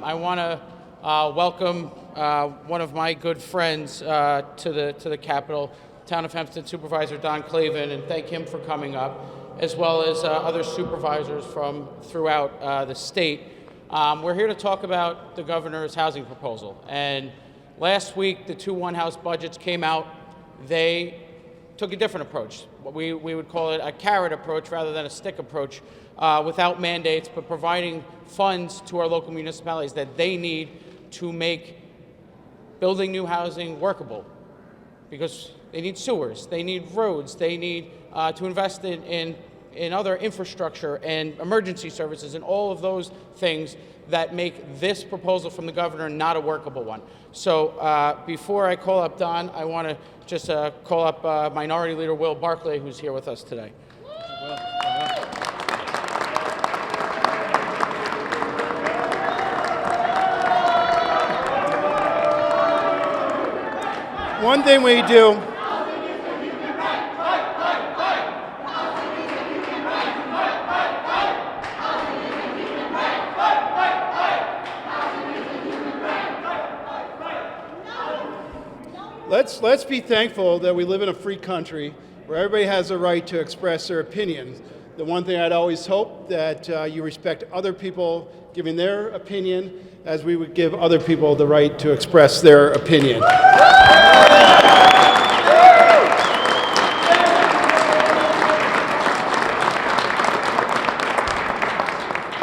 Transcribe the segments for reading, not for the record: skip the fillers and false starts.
I want to welcome one of my good friends to the Capitol, Town of Hempstead Supervisor Don Clavin, and thank him for coming up, as well as other supervisors from throughout the state. We're here to talk about the governor's housing proposal. And last week, the two one-house budgets came out. They took a different approach. We would call it a carrot approach rather than a stick approach, without mandates, but providing funds to our local municipalities that they need to make building new housing workable, because they need sewers, they need roads, they need to invest in other infrastructure and emergency services and all of those things that make this proposal from the governor not a workable one. So before I call up Don, I want to just call up Minority Leader Will Barclay, who's here with us today. One thing we do, let's be thankful that we live in a free country where everybody has a right to express their opinions. The one thing I'd always hope that you respect other people giving their opinion as we would give other people the right to express their opinion.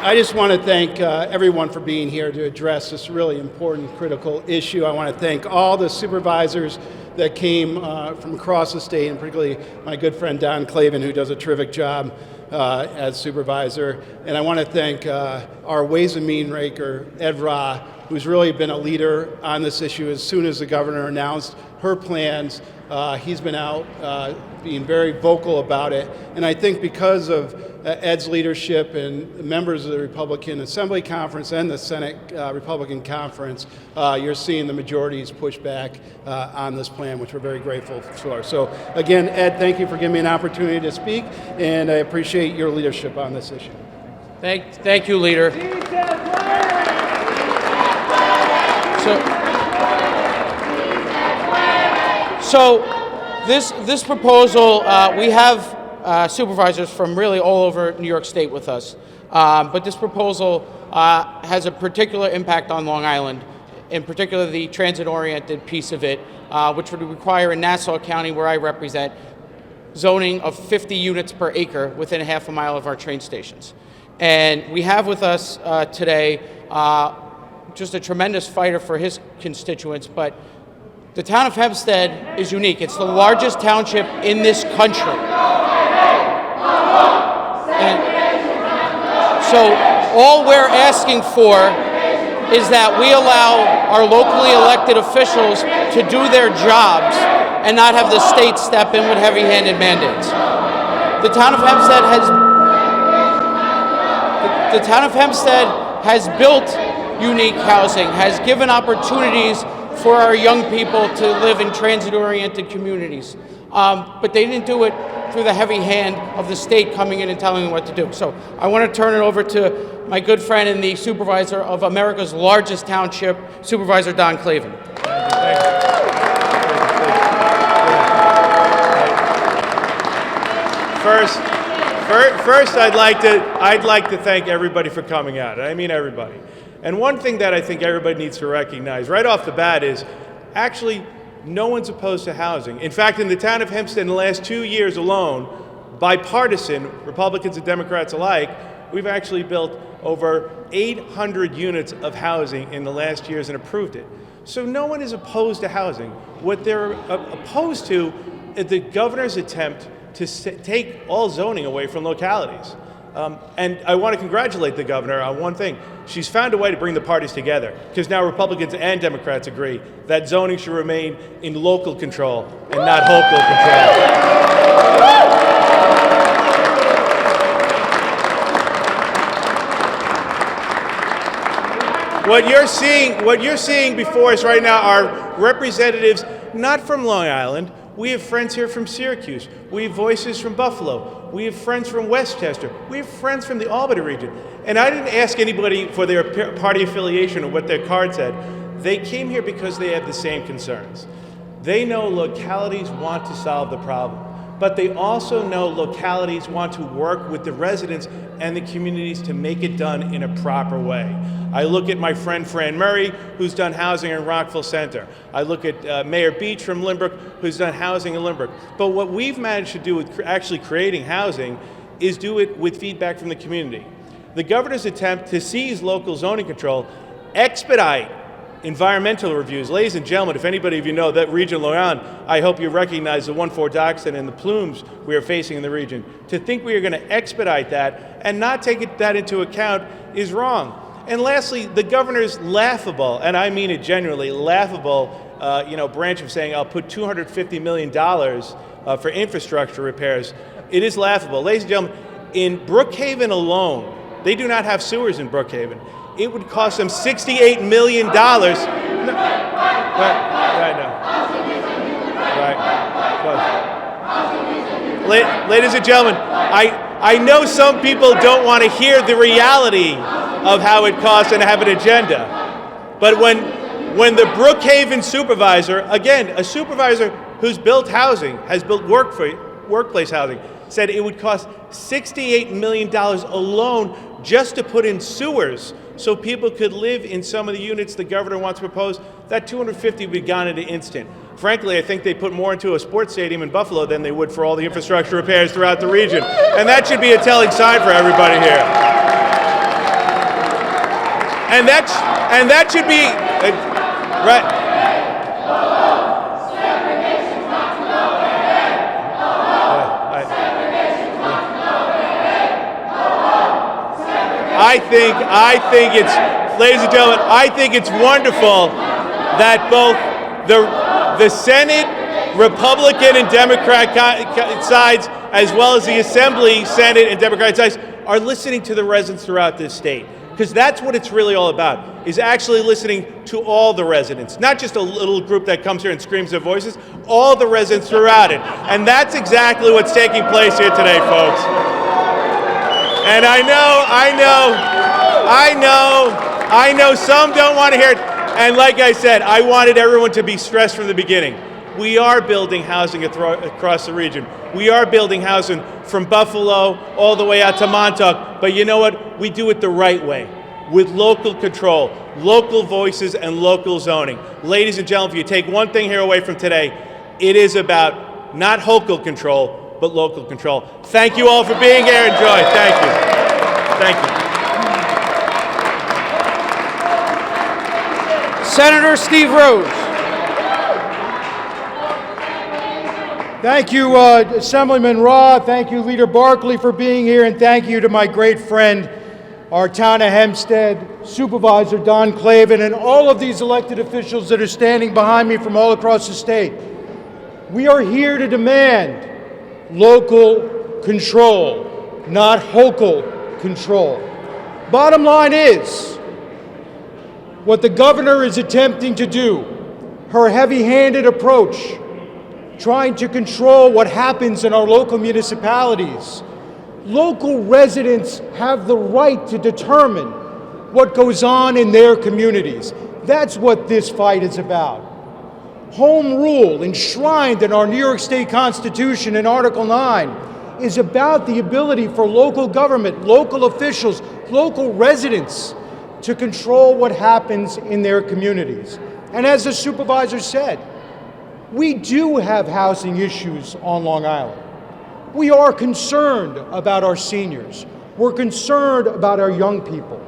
I just want to thank everyone for being here to address this really important, critical issue. I want to thank all the supervisors that came from across the state, and particularly my good friend Don Clavin, who does a terrific job as supervisor. And I want to thank our Ways and Means Raker, Ed Ra, who's really been a leader on this issue. As soon as the governor announced her plans, he's been out being very vocal about it. And I think because of Ed's leadership and members of the Republican Assembly Conference and the Senate Republican Conference, you're seeing the majorities push back on this plan, which we're very grateful for. So again, Ed, thank you for giving me an opportunity to speak, and I appreciate your leadership on this issue. Thank you, Leader. So this proposal, we have supervisors from really all over New York State with us, but this proposal has a particular impact on Long Island, in particular the transit-oriented piece of it, which would require in Nassau County, where I represent, zoning of 50 units per acre within a half a mile of our train stations. And we have with us today just a tremendous fighter for his constituents, but the town of Hempstead is unique. It's the largest township in this country. And so all we're asking for is that we allow our locally elected officials to do their jobs and not have the state step in with heavy-handed mandates. The town of Hempstead has built unique housing, has given opportunities for our young people to live in transit-oriented communities. But they didn't do it through the heavy hand of the state coming in and telling them what to do. So I want to turn it over to my good friend and the supervisor of America's largest township, Supervisor Don Clavin. First, I'd like to thank everybody for coming out. And I mean everybody. And one thing that I think everybody needs to recognize right off the bat is actually no one's opposed to housing. In fact, in the town of Hempstead in the last 2 years alone, bipartisan, Republicans and Democrats alike, we've actually built over 800 units of housing in the last years and approved it. So no one is opposed to housing. What they're opposed to is the governor's attempt to take all zoning away from localities. And I want to congratulate the governor on one thing. She's found a way to bring the parties together, because now Republicans and Democrats agree that zoning should remain in local control and not Hochul control. What you're seeing before us right now are representatives not from Long Island. We have friends here from Syracuse. We have voices from Buffalo. We have friends from Westchester. We have friends from the Albany region. And I didn't ask anybody for their party affiliation or what their card said. They came here because they have the same concerns. They know localities want to solve the problem, but they also know localities want to work with the residents and the communities to make it done in a proper way. I look at my friend Fran Murray, who's done housing in Rockville Center. I look at Mayor Beach from Lynbrook, who's done housing in Lynbrook. But what we've managed to do with actually creating housing is do it with feedback from the community. The governor's attempt to seize local zoning control, expedite environmental reviews. Ladies and gentlemen, if anybody of you know that region of Long Island, I hope you recognize the 1-4 Doxton and the plumes we are facing in the region. To think we are going to expedite that and not take that into account is wrong. And lastly, the governor's laughable, and I mean it genuinely, laughable branch of saying I'll put $250 million for infrastructure repairs. It is laughable. Ladies and gentlemen, in Brookhaven alone, they do not have sewers in Brookhaven. It would cost them $68 million. Right. Ladies and gentlemen, I know some people don't want to hear the reality of how it costs and have an agenda. But when the Brookhaven supervisor, again, a supervisor who's built housing, has built workplace housing, said it would cost $68 million alone just to put in sewers so people could live in some of the units the governor wants to propose, that $250 would be gone in an instant. Frankly, I think they put more into a sports stadium in Buffalo than they would for all the infrastructure repairs throughout the region. And that should be a telling sign for everybody here. And that should be, right. I think it's, ladies and gentlemen, I think it's wonderful that both the Senate, Republican and Democrat sides, as well as the Assembly, Senate and Democratic sides, are listening to the residents throughout this state. Because that's what it's really all about, is actually listening to all the residents, not just a little group that comes here and screams their voices, all the residents throughout it. And that's exactly what's taking place here today, folks. And I know some don't want to hear it. And like I said, I wanted everyone to be stressed from the beginning. We are building housing across the region. We are building housing from Buffalo all the way out to Montauk. But you know what? We do it the right way, with local control, local voices, and local zoning. Ladies and gentlemen, if you take one thing here away from today, it is about not Hochul control, but local control. Thank you all for being here. Enjoy. Thank you. Thank you. Senator Steve Rose. Thank you, Assemblyman Raw. Thank you, Leader Barkley, for being here. And thank you to my great friend, our town of Hempstead, Supervisor Don Clavin, and all of these elected officials that are standing behind me from all across the state. We are here to demand local control, not Hochul control. Bottom line is, what the governor is attempting to do, her heavy-handed approach, trying to control what happens in our local municipalities. Local residents have the right to determine what goes on in their communities. That's what this fight is about. Home rule, enshrined in our New York State Constitution in Article 9, is about the ability for local government, local officials, local residents to control what happens in their communities. And as the supervisor said, we do have housing issues on Long Island. We are concerned about our seniors. We're concerned about our young people.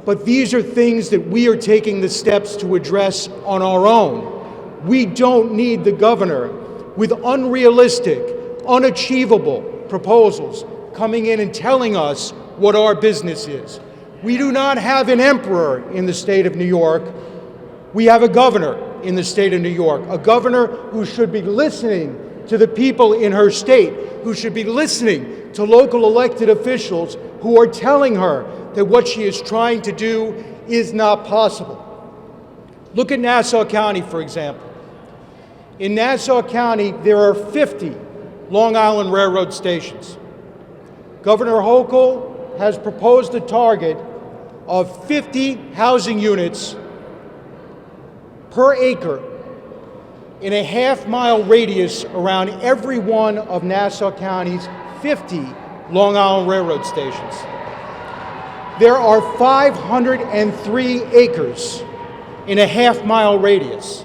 But these are things that we are taking the steps to address on our own. We don't need the governor with unrealistic, unachievable proposals coming in and telling us what our business is. We do not have an emperor in the state of New York. We have a governor in the state of New York, a governor who should be listening to the people in her state, who should be listening to local elected officials who are telling her that what she is trying to do is not possible. Look at Nassau County, for example. In Nassau County, there are 50 Long Island Railroad stations. Governor Hochul has proposed a target of 50 housing units per acre in a half-mile radius around every one of Nassau County's 50 Long Island Railroad stations. There are 503 acres in a half-mile radius.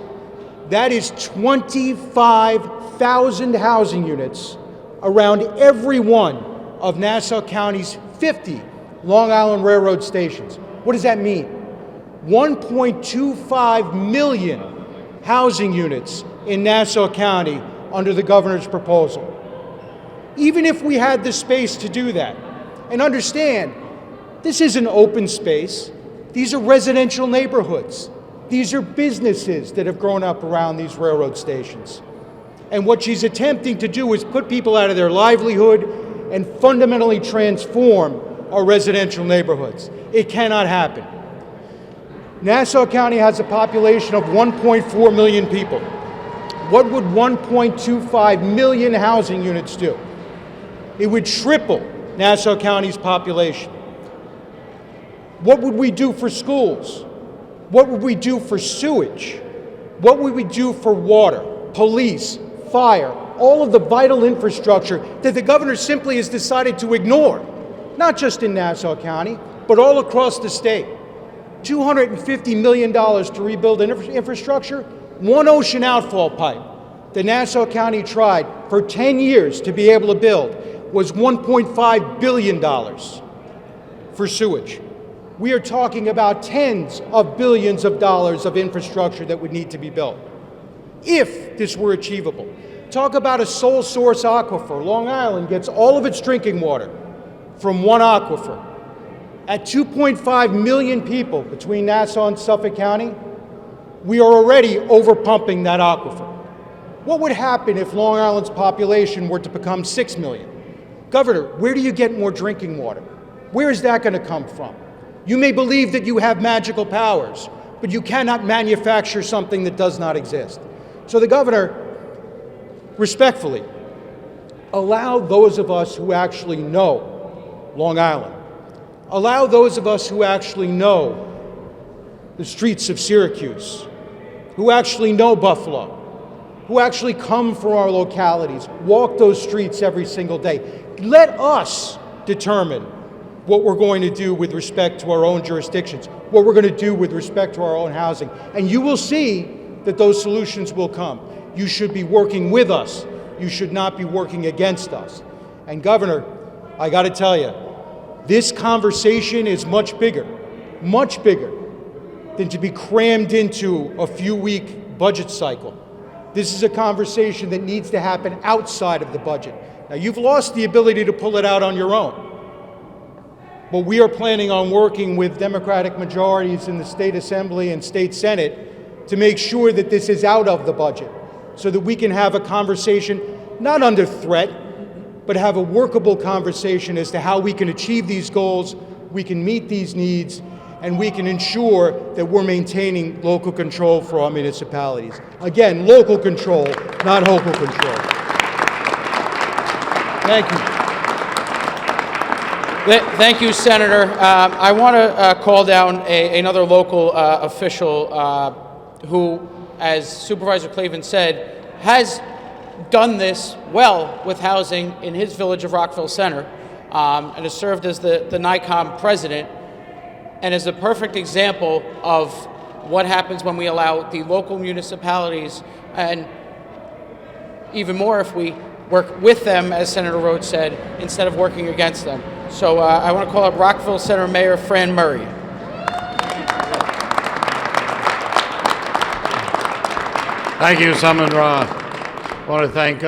That is 25,000 housing units around every one of Nassau County's 50 Long Island Railroad stations. What does that mean? 1.25 million housing units in Nassau County under the governor's proposal. Even if we had the space to do that, and understand, this isn't open space. These are residential neighborhoods. These are businesses that have grown up around these railroad stations. And what she's attempting to do is put people out of their livelihood and fundamentally transform our residential neighborhoods. It cannot happen. Nassau County has a population of 1.4 million people. What would 1.25 million housing units do? It would triple Nassau County's population. What would we do for schools? What would we do for sewage? What would we do for water, police, fire, all of the vital infrastructure that the governor simply has decided to ignore, not just in Nassau County, but all across the state? $250 million to rebuild infrastructure, one ocean outfall pipe that Nassau County tried for 10 years to be able to build was $1.5 billion for sewage. We are talking about tens of billions of dollars of infrastructure that would need to be built if this were achievable. Talk about a sole source aquifer. Long Island gets all of its drinking water from one aquifer. At 2.5 million people between Nassau and Suffolk County, we are already overpumping that aquifer. What would happen if Long Island's population were to become 6 million? Governor, where do you get more drinking water? Where is that going to come from? You may believe that you have magical powers, but you cannot manufacture something that does not exist. So the governor, respectfully, allow those of us who actually know Long Island, allow those of us who actually know the streets of Syracuse, who actually know Buffalo, who actually come from our localities, walk those streets every single day. Let us determine what we're going to do with respect to our own jurisdictions, what we're going to do with respect to our own housing. And you will see that those solutions will come. You should be working with us. You should not be working against us. And Governor, I got to tell you, this conversation is much bigger than to be crammed into a few-week budget cycle. This is a conversation that needs to happen outside of the budget. Now, you've lost the ability to pull it out on your own. But we are planning on working with Democratic majorities in the State Assembly and State Senate to make sure that this is out of the budget so that we can have a conversation, not under threat, but have a workable conversation as to how we can achieve these goals, we can meet these needs, and we can ensure that we're maintaining local control for our municipalities. Again, local control, not Hochul control. Thank you. Thank you, Senator. I want to call down another local official who, as Supervisor Klavan said, has done this well with housing in his village of Rockville Center, and has served as the NICOM president, and is a perfect example of what happens when we allow the local municipalities, and even more if we work with them, as Senator Rhodes said, instead of working against them. So I want to call up Rockville Center Mayor Fran Murray. Thank you, Summon Ra. I want to thank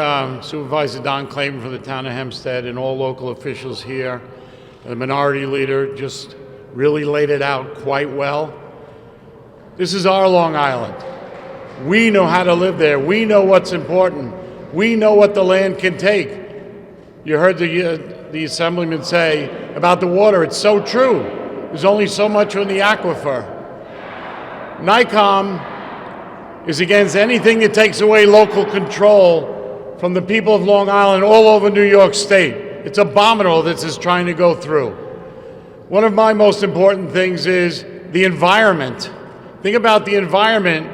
Supervisor Don Klavan for the town of Hempstead and all local officials here. The minority leader just really laid it out quite well. This is our Long Island. We know how to live there. We know what's important. We know what the land can take. You heard the assemblyman say about the water. It's so true. There's only so much in the aquifer. NICOM is against anything that takes away local control from the people of Long Island all over New York State. it's abominable this is trying to go through. One of my most important things is the environment. Think about the environment.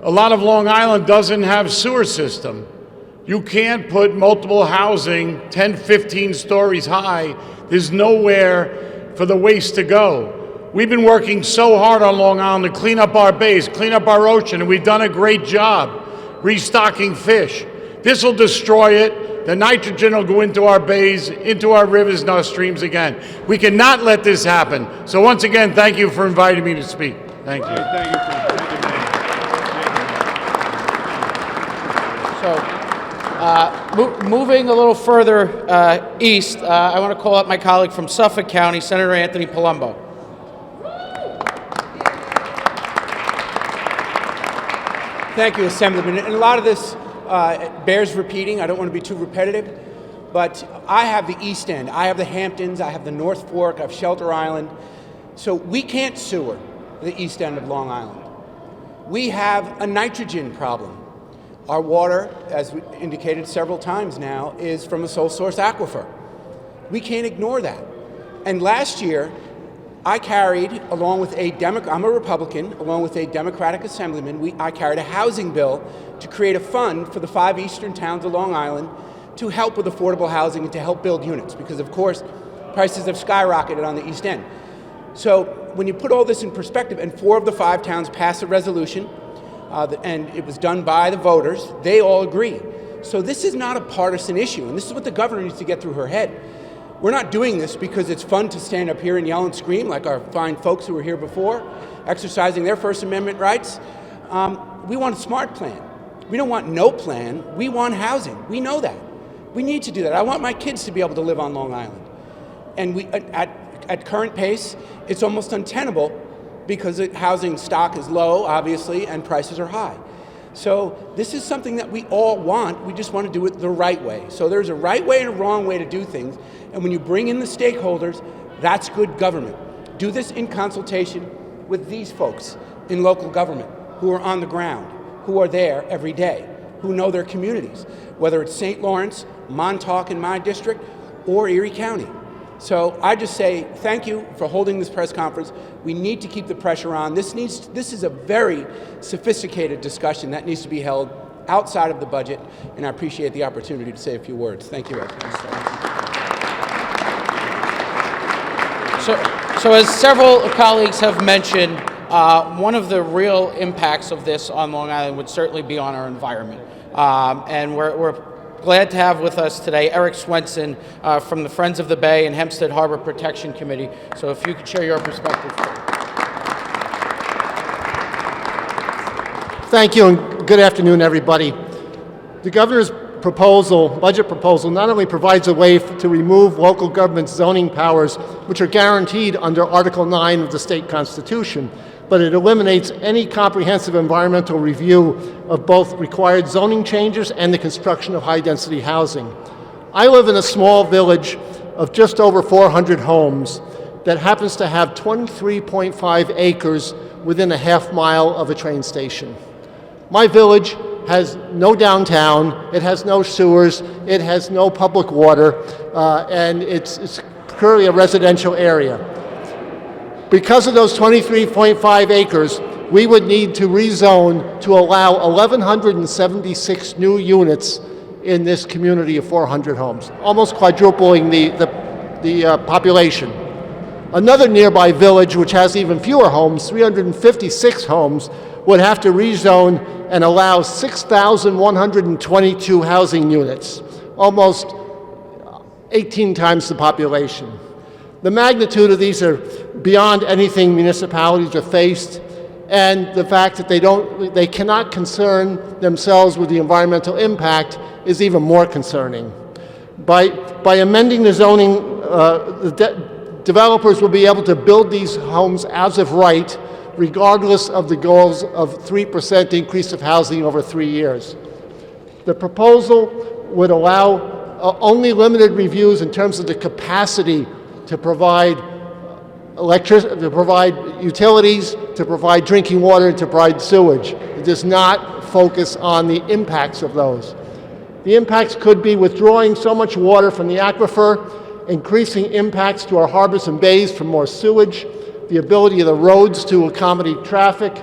A lot of Long Island doesn't have sewer system. You can't put multiple housing 10, 15 stories high. There's nowhere for the waste to go. We've been working so hard on Long Island to clean up our bays, clean up our ocean, and we've done a great job restocking fish. This will destroy it. The nitrogen will go into our bays, into our rivers and our streams again. We cannot let this happen. So once again, thank you for inviting me to speak. Thank you. Thank you. So, moving a little further east, I want to call up my colleague from Suffolk County, Senator Anthony Palumbo. Thank you, Assemblyman. And a lot of this bears repeating. I don't want to be too repetitive, but I have the East End, I have the Hamptons, I have the North Fork, I have Shelter Island. So we can't sewer the East End of Long Island. We have a nitrogen problem. Our water, as we indicated several times now, is from a sole source aquifer. We can't ignore that. And last year, I carried, along with I'm a Republican, along with a Democratic Assemblyman, I carried a housing bill to create a fund for the 5 eastern towns of Long Island to help with affordable housing and to help build units, because of course, prices have skyrocketed on the East End. So when you put all this in perspective, and 4 of the 5 towns passed a resolution, and it was done by the voters, they all agree. So this is not a partisan issue, and this is what the governor needs to get through her head. We're not doing this because it's fun to stand up here and yell and scream like our fine folks who were here before, exercising their First Amendment rights. We want a smart plan. We don't want no plan. We want housing. We know that. We need to do that. I want my kids to be able to live on Long Island. And at current pace, it's almost untenable because the housing stock is low, obviously, and prices are high. So this is something that we all want. We just want to do it the right way. So there's a right way and a wrong way to do things. And when you bring in the stakeholders, that's good government. Do this in consultation with these folks in local government who are on the ground, who are there every day, who know their communities, whether it's St. Lawrence, Montauk in my district, or Erie County. So I just say thank you for holding this press conference. We need to keep the pressure on. This is a very sophisticated discussion that needs to be held outside of the budget, and I appreciate the opportunity to say a few words. Thank you. So as several colleagues have mentioned, one of the real impacts of this on Long Island would certainly be on our environment. And we're glad to have with us today Eric Swenson from the Friends of the Bay and Hempstead Harbor Protection Committee. So if you could share your perspective. Thank you, and good afternoon, everybody. The governor's budget proposal, not only provides a way to remove local government zoning powers, which are guaranteed under Article 9 of the state constitution, but it eliminates any comprehensive environmental review of both required zoning changes and the construction of high-density housing. I live in a small village of just over 400 homes that happens to have 23.5 acres within a half mile of a train station. My village has no downtown, it has no sewers, it has no public water, and it's purely a residential area. Because of those 23.5 acres, we would need to rezone to allow 1,176 new units in this community of 400 homes, almost quadrupling the population. Another nearby village, which has even fewer homes, 356 homes, would have to rezone and allow 6,122 housing units, almost 18 times the population. The magnitude of these are beyond anything municipalities are faced, and the fact that they cannot concern themselves with the environmental impact is even more concerning. By amending the zoning, developers will be able to build these homes as of right, regardless of the goals of 3% increase of housing over 3 years. The proposal would allow only limited reviews in terms of the capacity to provide electricity, to provide utilities, to provide drinking water, to provide sewage. It does not focus on the impacts of those. The impacts could be withdrawing so much water from the aquifer, increasing impacts to our harbors and bays from more sewage, the ability of the roads to accommodate traffic,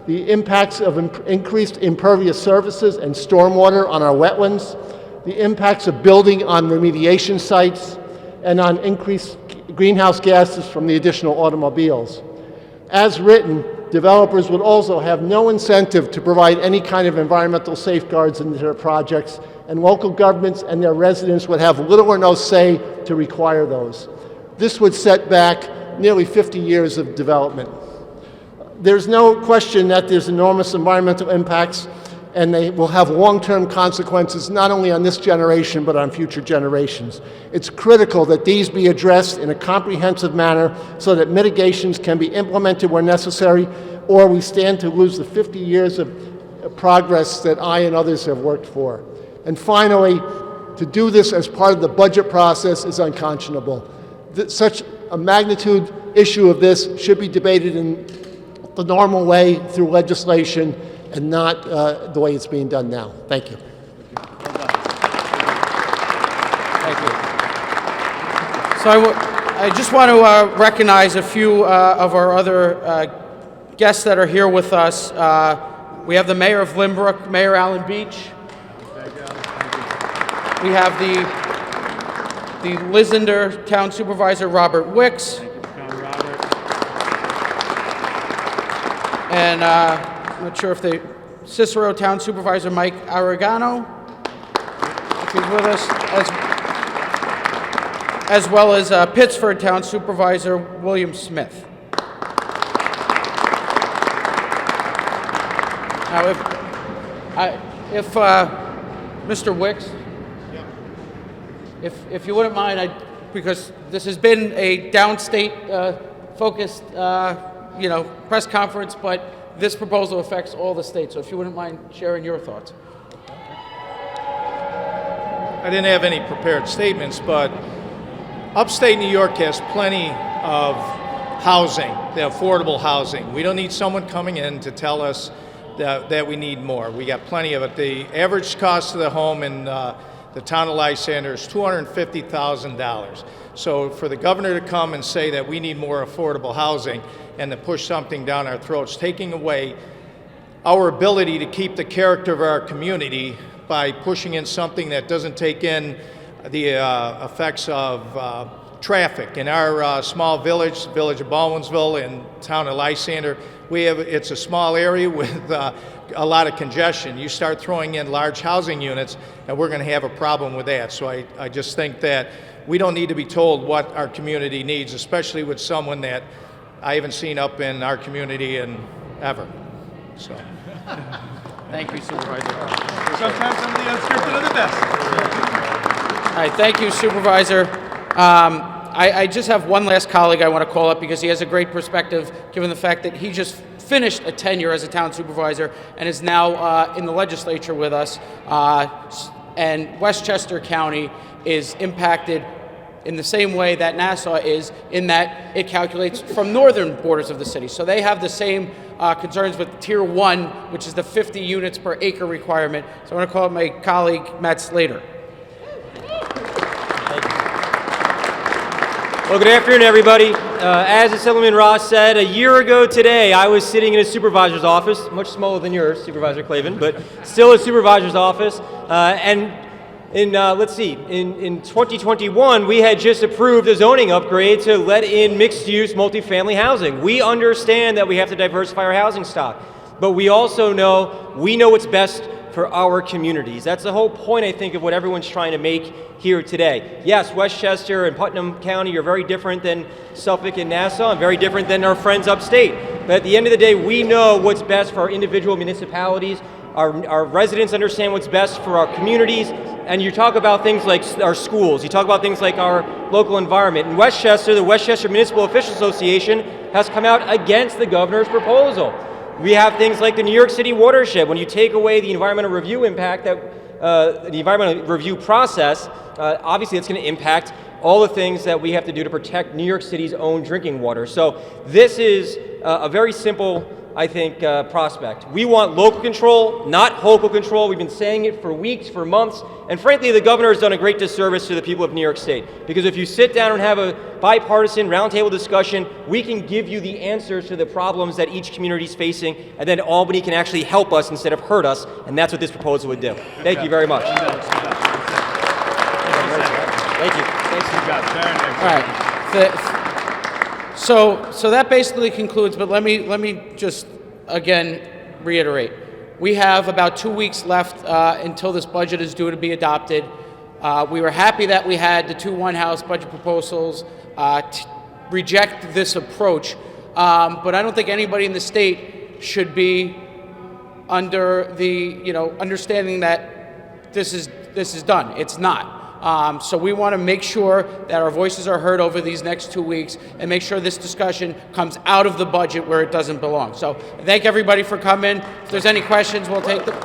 the impacts of increased impervious surfaces and stormwater on our wetlands, the impacts of building on remediation sites, and on increased greenhouse gases from the additional automobiles. As written, developers would also have no incentive to provide any kind of environmental safeguards into their projects, and local governments and their residents would have little or no say to require those. This would set back nearly 50 years of development. There's no question that there's enormous environmental impacts, and they will have long-term consequences not only on this generation but on future generations. It's critical that these be addressed in a comprehensive manner so that mitigations can be implemented where necessary, or we stand to lose the 50 years of progress that I and others have worked for. And finally, to do this as part of the budget process is unconscionable. Such a magnitude issue of this should be debated in the normal way through legislation and not the way it's being done now. Thank you. Thank you. So I just want to recognize a few of our other guests that are here with us. We have the Mayor of Lynbrook, Mayor Allen Beach. We have the Lysander Town Supervisor, Robert Wicks. And I'm not sure if Cicero Town Supervisor Mike Aragano, if he's with us, as well as Pittsford Town Supervisor William Smith. Now, if Mr. Wicks, if you wouldn't mind, because this has been a downstate focused press conference, but this proposal affects all the states. So if you wouldn't mind sharing your thoughts. I didn't have any prepared statements, but upstate New York has plenty of housing, the affordable housing. We don't need someone coming in to tell us that we need more. We got plenty of it. The average cost of the home in the town of Lysander is $250,000. So for the governor to come and say that we need more affordable housing and to push something down our throats, taking away our ability to keep the character of our community by pushing in something that doesn't take in the effects of traffic. In our small village of Baldwinsville and town of Lysander, it's a small area with a lot of congestion. You start throwing in large housing units and we're going to have a problem with that. So I just think that we don't need to be told what our community needs, especially with someone that I haven't seen up in our community in ever. So. Thank you, Supervisor. Sometimes some of the unscripted are the best. All right, thank you, Supervisor. I just have one last colleague I want to call up because he has a great perspective given the fact that he just finished a tenure as a town supervisor and is now in the legislature with us. And Westchester County is impacted in the same way that Nassau is, in that it calculates from northern borders of the city. So they have the same concerns with Tier 1, which is the 50 units per acre requirement. So I want to call up my colleague, Matt Slater. Well, good afternoon, everybody. As Assemblyman Ross said, a year ago today, I was sitting in a supervisor's office, much smaller than yours, Supervisor Clavin, but still a supervisor's office. In 2021, we had just approved a zoning upgrade to let in mixed-use multifamily housing. We understand that we have to diversify our housing stock, but we also know what's best for our communities. That's the whole point, I think, of what everyone's trying to make here today. Yes, Westchester and Putnam County are very different than Suffolk and Nassau, and very different than our friends upstate. But at the end of the day, we know what's best for our individual municipalities. Our residents understand what's best for our communities. And you talk about things like our schools, you talk about things like our local environment. In Westchester, the Westchester Municipal Officials Association has come out against the governor's proposal. We have things like the New York City watershed. When you take away the environmental review impact, the environmental review process, obviously it's going to impact all the things that we have to do to protect New York City's own drinking water. So this is a very simple I think, prospect. We want local control, not Hochul control. We've been saying it for weeks, for months, and frankly, the governor has done a great disservice to the people of New York State. Because if you sit down and have a bipartisan roundtable discussion, we can give you the answers to the problems that each community is facing, and then Albany can actually help us instead of hurt us, and that's what this proposal would do. Thank you very much. Thank you. Thanks. All right. So that basically concludes, but let me just again reiterate. We have about 2 weeks left until this budget is due to be adopted. We were happy that we had the two one-house budget proposals reject this approach, but I don't think anybody in the state should be under the understanding that this is done. It's not. So we want to make sure that our voices are heard over these next 2 weeks and make sure this discussion comes out of the budget where it doesn't belong. So thank everybody for coming. If there's any questions, we'll take them.